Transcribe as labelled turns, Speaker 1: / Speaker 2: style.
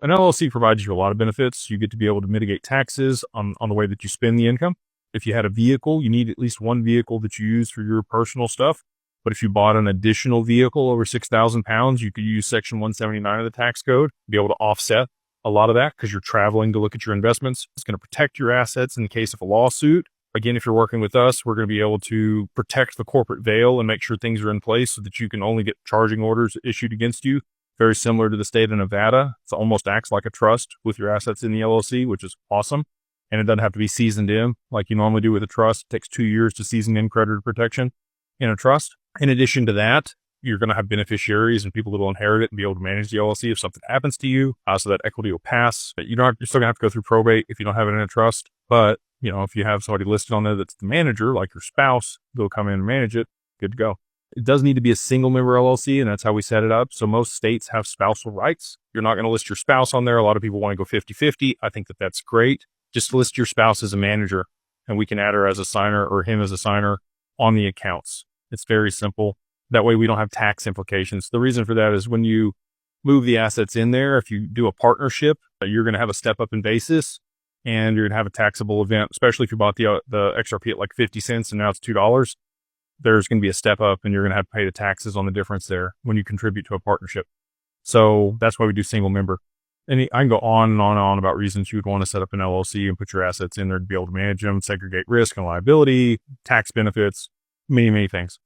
Speaker 1: An LLC provides you a lot of benefits. You get to be able to mitigate taxes on the way that you spend the income. If you had a vehicle, you need at least one vehicle that you use for your personal stuff. But if you bought an additional vehicle over 6,000 pounds, you could use Section 179 of the tax code, be able to offset a lot of that because you're traveling to look at your investments. It's going to protect your assets in case of a lawsuit. Again, if you're working with us, we're going to be able to protect the corporate veil and make sure things are in place so that you can only get charging orders issued against you. Very similar to the state of Nevada. It almost acts like a trust with your assets in the LLC, which is awesome. And it doesn't have to be seasoned in like you normally do with a trust. It takes 2 years to season in creditor protection in a trust. In addition to that, you're going to have beneficiaries and people that will inherit it and be able to manage the LLC if something happens to you. So that equity will pass. But you're still going to have to go through probate if you don't have it in a trust. But, if you have somebody listed on there that's the manager, like your spouse, they'll come in and manage it. Good to go. It does need to be a single member LLC, and that's how we set it up. So most states have spousal rights. You're not going to list your spouse on there. A lot of people want to go 50-50. I think that that's great. Just list your spouse as a manager, and we can add her as a signer or him as a signer on the accounts. It's very simple. That way we don't have tax implications. The reason for that is when you move the assets in there, if you do a partnership, you're going to have a step up in basis and you're going to have a taxable event, especially if you bought the XRP at like 50 cents and now it's $2. There's going to be a step up and you're going to have to pay the taxes on the difference there when you contribute to a partnership. So that's why we do single member. And I can go on and on and on about reasons you would want to set up an LLC and put your assets in there to be able to manage them, segregate risk and liability, tax benefits, many, many things.